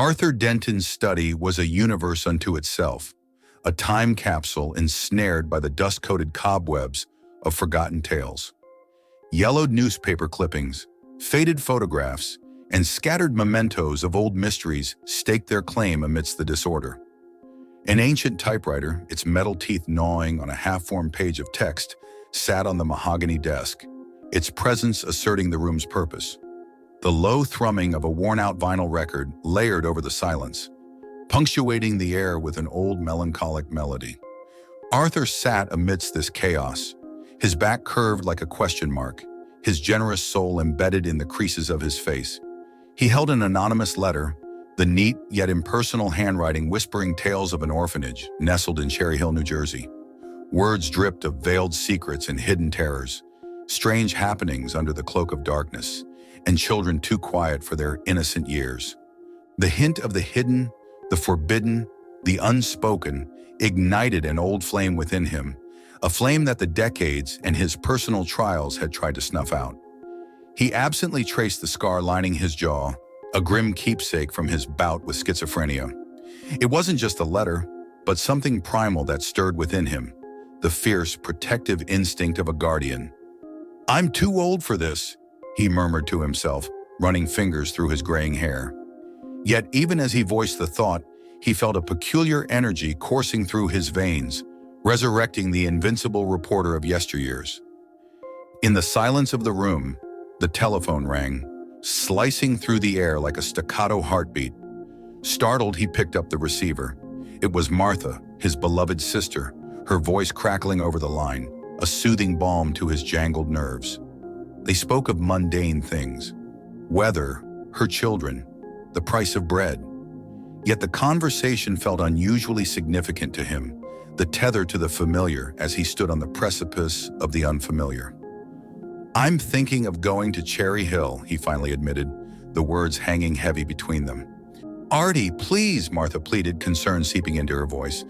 Arthur Denton's study was a universe unto itself, a time capsule ensnared by the dust-coated cobwebs of forgotten tales. Yellowed newspaper clippings, faded photographs, and scattered mementos of old mysteries staked their claim amidst the disorder. An ancient typewriter, its metal teeth gnawing on a half-formed page of text, sat on the mahogany desk, its presence asserting the room's purpose. The low thrumming of a worn-out vinyl record layered over the silence, punctuating the air with an old melancholic melody. Arthur sat amidst this chaos, his back curved like a question mark, his generous soul embedded in the creases of his face. He held an anonymous letter, the neat yet impersonal handwriting whispering tales of an orphanage nestled in Cherry Hill, New Jersey. Words dripped of veiled secrets and hidden terrors, strange happenings under the cloak of darkness, and children too quiet for their innocent years. The hint of the hidden, the forbidden, the unspoken ignited an old flame within him, a flame that the decades and his personal trials had tried to snuff out. He absently traced the scar lining his jaw, a grim keepsake from his bout with schizophrenia. It wasn't just a letter, but something primal that stirred within him, the fierce, protective instinct of a guardian. "I'm too old for this," he murmured to himself, running fingers through his graying hair. Yet even as he voiced the thought, he felt a peculiar energy coursing through his veins, resurrecting the invincible reporter of yesteryears. In the silence of the room, the telephone rang, slicing through the air like a staccato heartbeat. Startled, he picked up the receiver. It was Martha, his beloved sister, her voice crackling over the line, a soothing balm to his jangled nerves. They spoke of mundane things: weather, her children, the price of bread. Yet the conversation felt unusually significant to him, the tether to the familiar as he stood on the precipice of the unfamiliar. "I'm thinking of going to Cherry Hill," he finally admitted, the words hanging heavy between them. "Artie, please," Martha pleaded, concern seeping into her voice.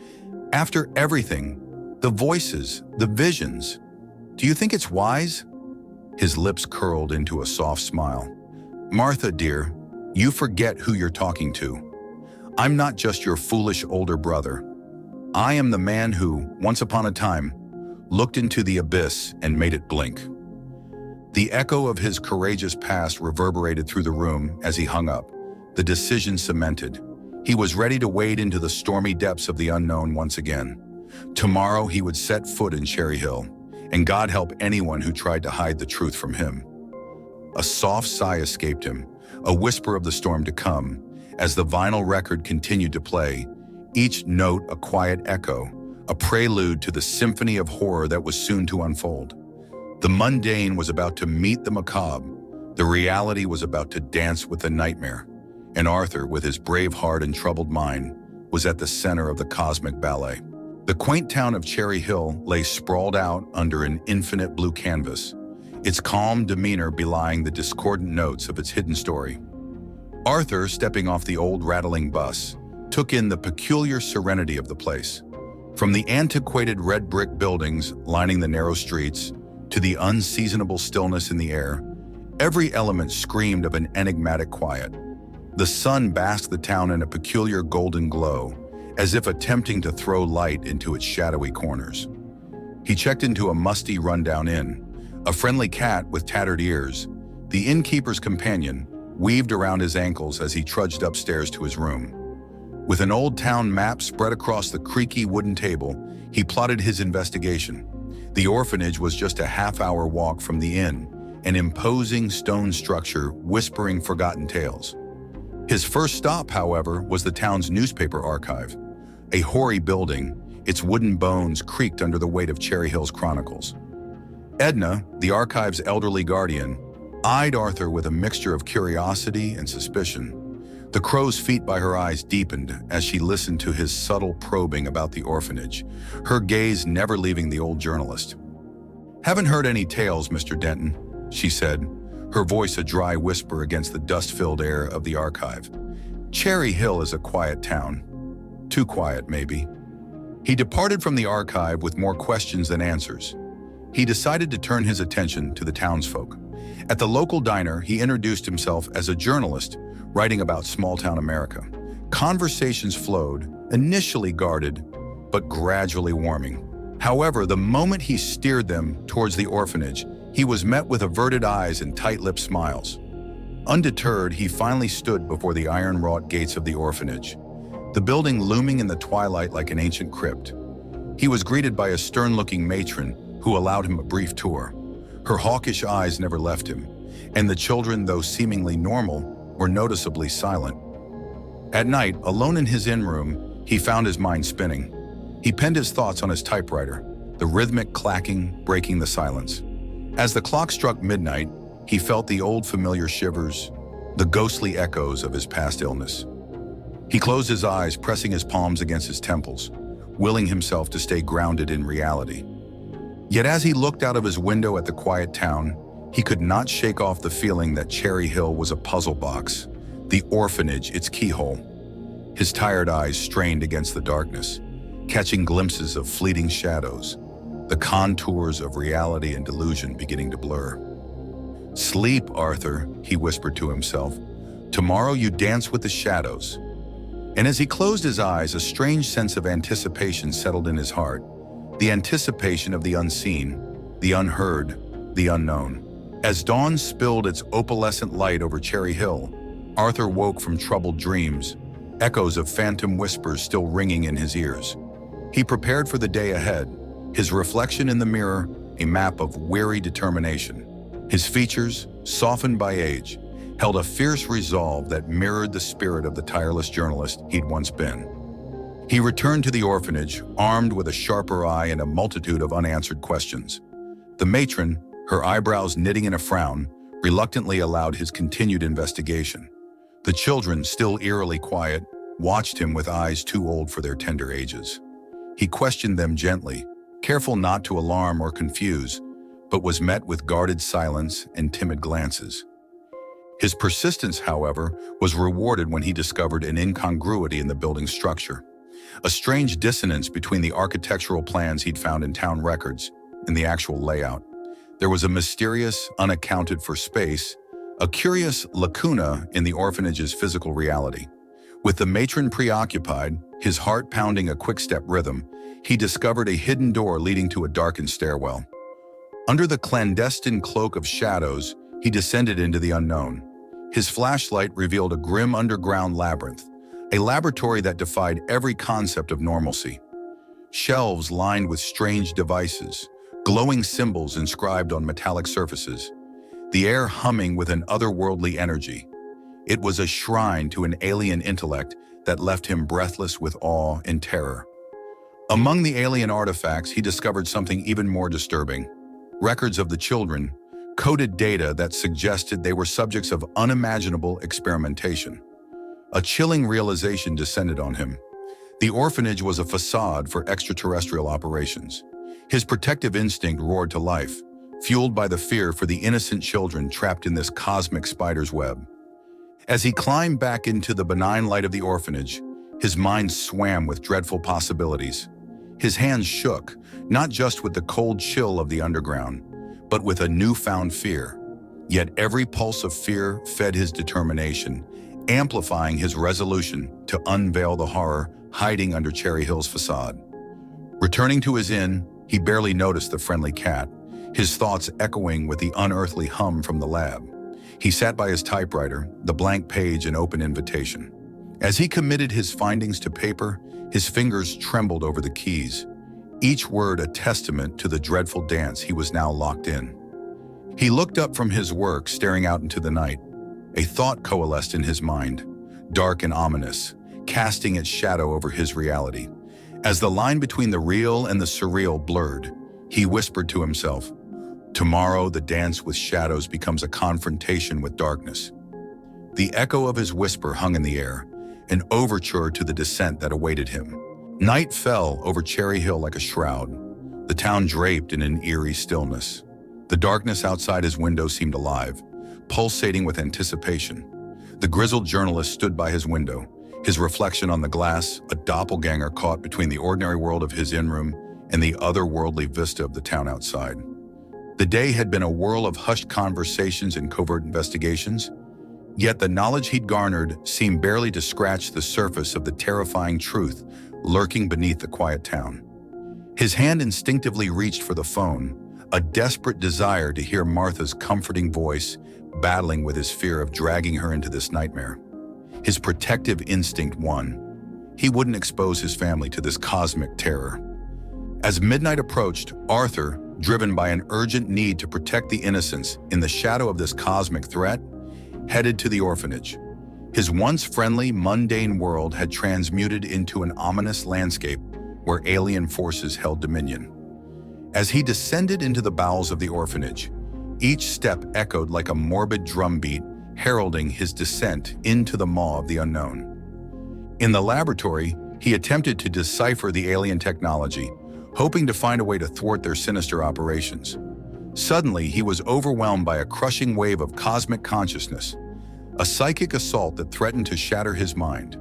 "After everything, the voices, the visions, do you think it's wise?" His lips curled into a soft smile. "Martha, dear, you forget who you're talking to. I'm not just your foolish older brother. I am the man who, once upon a time, looked into the abyss and made it blink." The echo of his courageous past reverberated through the room as he hung up, the decision cemented. He was ready to wade into the stormy depths of the unknown once again. Tomorrow he would set foot in Cherry Hill, and God help anyone who tried to hide the truth from him. A soft sigh escaped him, a whisper of the storm to come, as the vinyl record continued to play, each note a quiet echo, a prelude to the symphony of horror that was soon to unfold. The mundane was about to meet the macabre, the reality was about to dance with the nightmare, and Arthur, with his brave heart and troubled mind, was at the center of the cosmic ballet. The quaint town of Cherry Hill lay sprawled out under an infinite blue canvas, its calm demeanor belying the discordant notes of its hidden story. Arthur, stepping off the old rattling bus, took in the peculiar serenity of the place. From the antiquated red brick buildings lining the narrow streets to the unseasonable stillness in the air, every element screamed of an enigmatic quiet. The sun basked the town in a peculiar golden glow, as if attempting to throw light into its shadowy corners. He checked into a musty, rundown inn. A friendly cat with tattered ears, the innkeeper's companion, weaved around his ankles as he trudged upstairs to his room. With an old town map spread across the creaky wooden table, he plotted his investigation. The orphanage was just a half-hour walk from the inn, an imposing stone structure whispering forgotten tales. His first stop, however, was the town's newspaper archive, a hoary building, its wooden bones creaked under the weight of Cherry Hill's chronicles. Edna, the archive's elderly guardian, eyed Arthur with a mixture of curiosity and suspicion. The crow's feet by her eyes deepened as she listened to his subtle probing about the orphanage, her gaze never leaving the old journalist. "Haven't heard any tales, Mr. Denton," she said, her voice a dry whisper against the dust-filled air of the archive. "Cherry Hill is a quiet town. Too quiet, maybe." He departed from the archive with more questions than answers. He decided to turn his attention to the townsfolk. At the local diner, he introduced himself as a journalist writing about small-town America. Conversations flowed, initially guarded, but gradually warming. However, the moment he steered them towards the orphanage, he was met with averted eyes and tight-lipped smiles. Undeterred, he finally stood before the iron-wrought gates of the orphanage, the building looming in the twilight like an ancient crypt. He was greeted by a stern-looking matron who allowed him a brief tour. Her hawkish eyes never left him, and the children, though seemingly normal, were noticeably silent. At night, alone in his inn room, he found his mind spinning. He penned his thoughts on his typewriter, the rhythmic clacking breaking the silence. As the clock struck midnight, he felt the old familiar shivers, the ghostly echoes of his past illness. He closed his eyes, pressing his palms against his temples, willing himself to stay grounded in reality. Yet as he looked out of his window at the quiet town, he could not shake off the feeling that Cherry Hill was a puzzle box, the orphanage its keyhole. His tired eyes strained against the darkness, catching glimpses of fleeting shadows, the contours of reality and delusion beginning to blur. "Sleep, Arthur," he whispered to himself. "Tomorrow you dance with the shadows." And as he closed his eyes, a strange sense of anticipation settled in his heart, the anticipation of the unseen, the unheard, the unknown. As dawn spilled its opalescent light over Cherry Hill, Arthur woke from troubled dreams, echoes of phantom whispers still ringing in his ears. He prepared for the day ahead, his reflection in the mirror a map of weary determination. His features, softened by age, held a fierce resolve that mirrored the spirit of the tireless journalist he'd once been. He returned to the orphanage, armed with a sharper eye and a multitude of unanswered questions. The matron, her eyebrows knitting in a frown, reluctantly allowed his continued investigation. The children, still eerily quiet, watched him with eyes too old for their tender ages. He questioned them gently, careful not to alarm or confuse, but was met with guarded silence and timid glances. His persistence, however, was rewarded when he discovered an incongruity in the building's structure, a strange dissonance between the architectural plans he'd found in town records and the actual layout. There was a mysterious, unaccounted-for space, a curious lacuna in the orphanage's physical reality. With the matron preoccupied, his heart pounding a quick-step rhythm, he discovered a hidden door leading to a darkened stairwell. Under the clandestine cloak of shadows, he descended into the unknown. His flashlight revealed a grim underground labyrinth, a laboratory that defied every concept of normalcy. Shelves lined with strange devices, glowing symbols inscribed on metallic surfaces, the air humming with an otherworldly energy. It was a shrine to an alien intellect that left him breathless with awe and terror. Among the alien artifacts, he discovered something even more disturbing: records of the children, coded data that suggested they were subjects of unimaginable experimentation. A chilling realization descended on him. The orphanage was a facade for extraterrestrial operations. His protective instinct roared to life, fueled by the fear for the innocent children trapped in this cosmic spider's web. As he climbed back into the benign light of the orphanage, his mind swam with dreadful possibilities. His hands shook, not just with the cold chill of the underground, but with a newfound fear. Yet every pulse of fear fed his determination, amplifying his resolution to unveil the horror hiding under Cherry Hill's facade. Returning to his inn, he barely noticed the friendly cat, his thoughts echoing with the unearthly hum from the lab. He sat by his typewriter, the blank page an open invitation. As he committed his findings to paper, his fingers trembled over the keys, each word a testament to the dreadful dance he was now locked in. He looked up from his work, staring out into the night. A thought coalesced in his mind, dark and ominous, casting its shadow over his reality. As the line between the real and the surreal blurred, he whispered to himself, "Tomorrow the dance with shadows becomes a confrontation with darkness." The echo of his whisper hung in the air, an overture to the descent that awaited him. Night fell over Cherry Hill like a shroud, the town draped in an eerie stillness. The darkness outside his window seemed alive, pulsating with anticipation. The grizzled journalist stood by his window, his reflection on the glass, a doppelganger caught between the ordinary world of his inn room and the otherworldly vista of the town outside. The day had been a whirl of hushed conversations and covert investigations, Yet the knowledge he'd garnered seemed barely to scratch the surface of the terrifying truth lurking beneath the quiet town. His hand instinctively reached for the phone, a desperate desire to hear Martha's comforting voice battling with his fear of dragging her into this nightmare. His protective instinct won. He wouldn't expose his family to this cosmic terror. As midnight approached, Arthur, driven by an urgent need to protect the innocents in the shadow of this cosmic threat, headed to the orphanage. His once friendly, mundane world had transmuted into an ominous landscape where alien forces held dominion. As he descended into the bowels of the orphanage, each step echoed like a morbid drumbeat, heralding his descent into the maw of the unknown. In the laboratory, he attempted to decipher the alien technology, hoping to find a way to thwart their sinister operations. Suddenly, he was overwhelmed by a crushing wave of cosmic consciousness, a psychic assault that threatened to shatter his mind.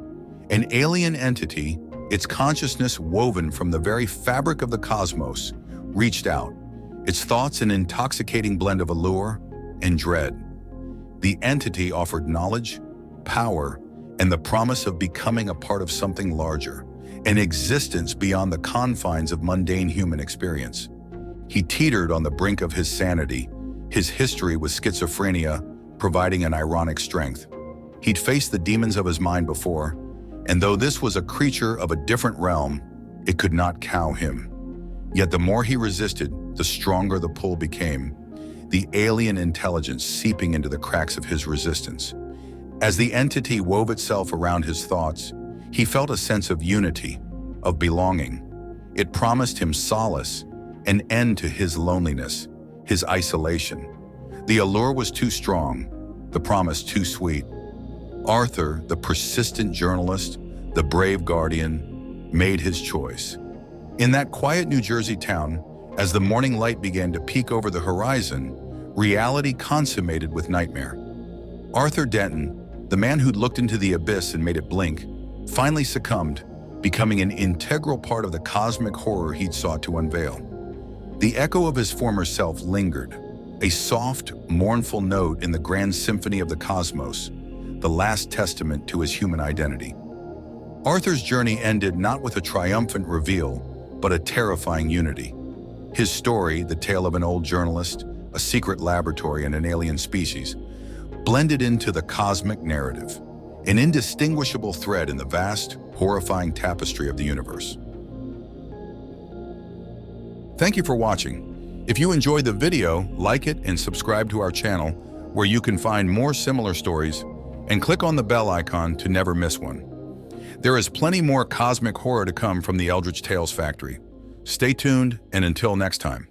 An alien entity, its consciousness woven from the very fabric of the cosmos, reached out, its thoughts an intoxicating blend of allure and dread. The entity offered knowledge, power, and the promise of becoming a part of something larger, an existence beyond the confines of mundane human experience. He teetered on the brink of his sanity, his history with schizophrenia providing an ironic strength. He'd faced the demons of his mind before, and though this was a creature of a different realm, it could not cow him. Yet the more he resisted, the stronger the pull became, the alien intelligence seeping into the cracks of his resistance. As the entity wove itself around his thoughts, he felt a sense of unity, of belonging. It promised him solace, an end to his loneliness, his isolation. The allure was too strong, the promise too sweet. Arthur, the persistent journalist, the brave guardian, made his choice. In that quiet New Jersey town, as the morning light began to peek over the horizon, reality consummated with nightmare. Arthur Denton, the man who'd looked into the abyss and made it blink, finally succumbed, becoming an integral part of the cosmic horror he'd sought to unveil. The echo of his former self lingered, a soft, mournful note in the grand symphony of the cosmos, the last testament to his human identity. Arthur's journey ended not with a triumphant reveal, but a terrifying unity. His story, the tale of an old journalist, a secret laboratory, and an alien species, blended into the cosmic narrative, an indistinguishable thread in the vast, horrifying tapestry of the universe. Thank you for watching. If you enjoyed the video, like it and subscribe to our channel, where you can find more similar stories, and click on the bell icon to never miss one. There is plenty more cosmic horror to come from the Eldritch Tales Factory. Stay tuned, and until next time.